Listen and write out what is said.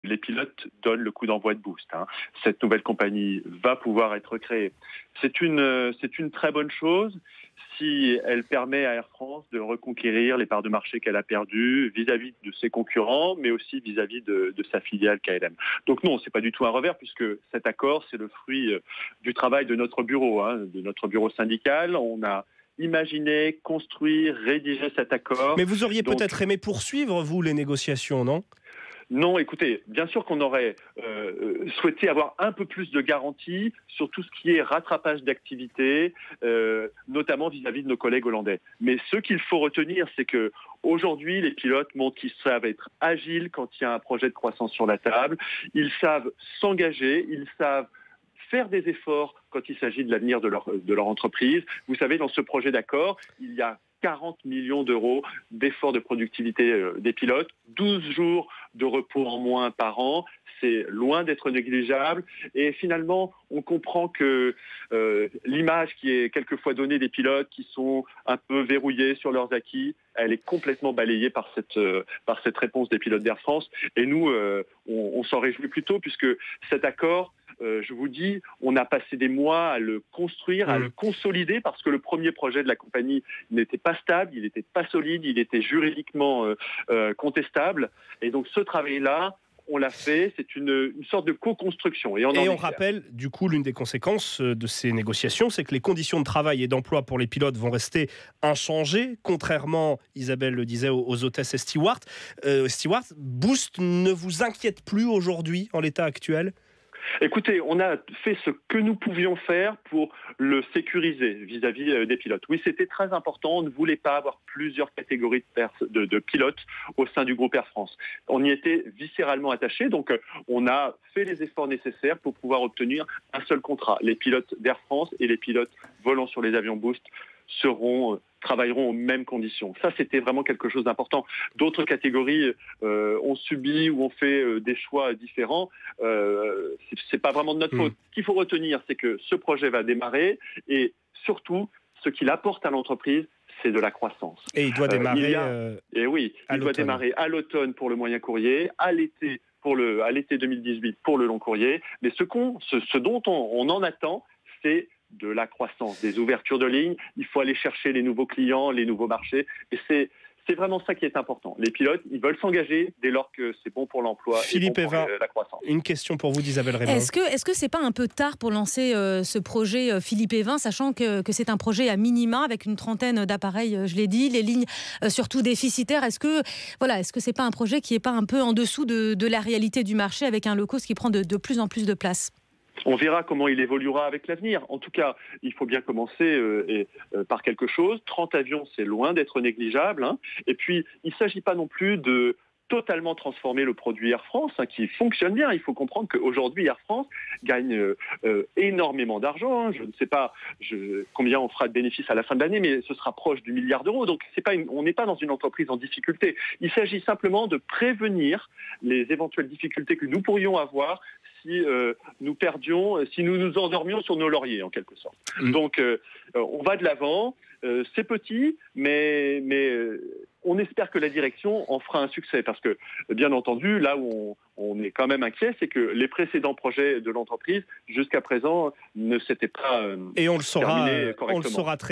les pilotes donnent le coup d'envoi de Boost. Cette nouvelle compagnie va pouvoir être créée. C'est une très bonne chose si elle permet à Air France de reconquérir les parts de marché qu'elle a perdues vis-à-vis de ses concurrents, mais aussi vis-à-vis de sa filiale KLM. Donc non, c'est pas du tout un revers, puisque cet accord, c'est le fruit du travail de notre bureau, de notre bureau syndical. On a imaginé, construit, rédigé cet accord. Mais vous auriez peut-être aimé poursuivre, vous, les négociations, non ? Non, écoutez, bien sûr qu'on aurait souhaité avoir un peu plus de garanties sur tout ce qui est rattrapage d'activité, notamment vis-à-vis de nos collègues hollandais. Mais ce qu'il faut retenir, c'est que aujourd'hui, les pilotes montrent qu'ils savent être agiles quand il y a un projet de croissance sur la table. Ils savent s'engager, ils savent faire des efforts quand il s'agit de l'avenir de leur entreprise. Vous savez, dans ce projet d'accord, il y a 40 millions d'euros d'efforts de productivité des pilotes, 12 jours de repos en moins par an. C'est loin d'être négligeable. Et finalement, on comprend que l'image qui est quelquefois donnée des pilotes qui sont un peu verrouillés sur leurs acquis, elle est complètement balayée par cette réponse des pilotes d'Air France. Et nous, on s'en réjouit plutôt, puisque cet accord, je vous dis, on a passé des mois à le construire, à le consolider, parce que le premier projet de la compagnie n'était pas stable, il n'était pas solide, il était juridiquement contestable. Et donc ce travail-là, on l'a fait, c'est une sorte de co-construction. Et on rappelle, du coup, l'une des conséquences de ces négociations, c'est que les conditions de travail et d'emploi pour les pilotes vont rester inchangées, contrairement, Isabelle le disait, aux hôtesses et stewards. Boost ne vous inquiète plus aujourd'hui, en l'état actuel ? Écoutez, on a fait ce que nous pouvions faire pour le sécuriser vis-à-vis des pilotes. Oui, c'était très important. On ne voulait pas avoir plusieurs catégories de pilotes au sein du groupe Air France. On y était viscéralement attachés, donc on a fait les efforts nécessaires pour pouvoir obtenir un seul contrat. Les pilotes d'Air France et les pilotes volant sur les avions Boost travailleront aux mêmes conditions. Ça, c'était vraiment quelque chose d'important. D'autres catégories ont subi ou ont fait des choix différents. C'est pas vraiment de notre faute. Ce qu'il faut retenir, c'est que ce projet va démarrer et surtout, ce qu'il apporte à l'entreprise, c'est de la croissance. Et il doit démarrer il doit démarrer à l'automne pour le moyen courrier, à l'été 2018 pour le long courrier. Mais ce dont on en attend, c'est de la croissance, des ouvertures de lignes. Il faut aller chercher les nouveaux clients, les nouveaux marchés. Et c'est vraiment ça qui est important. Les pilotes, ils veulent s'engager dès lors que c'est bon pour l'emploi et bon pour la croissance. Une question pour vous d'Isabelle Raymond. Est-ce que c'est pas un peu tard pour lancer ce projet Philippe Evin, sachant que c'est un projet à minima avec une trentaine d'appareils, je l'ai dit, les lignes surtout déficitaires. Est-ce que c'est pas un projet qui est pas un peu en dessous de la réalité du marché avec un low cost qui prend de plus en plus de place ? On verra comment il évoluera avec l'avenir. En tout cas, il faut bien commencer par quelque chose. 30 avions, c'est loin d'être négligeable. Et puis, il ne s'agit pas non plus de totalement transformer le produit Air France, qui fonctionne bien. Il faut comprendre qu'aujourd'hui, Air France gagne énormément d'argent. Je ne sais pas combien on fera de bénéfices à la fin de l'année, mais ce sera proche du milliard d'euros. Donc, on n'est pas dans une entreprise en difficulté. Il s'agit simplement de prévenir les éventuelles difficultés que nous pourrions avoir si nous nous endormions sur nos lauriers, en quelque sorte. Donc, on va de l'avant. C'est petit, mais on espère que la direction en fera un succès. Parce que, bien entendu, là où on est quand même inquiet, c'est que les précédents projets de l'entreprise, jusqu'à présent, ne s'étaient pas terminés correctement. On le saura très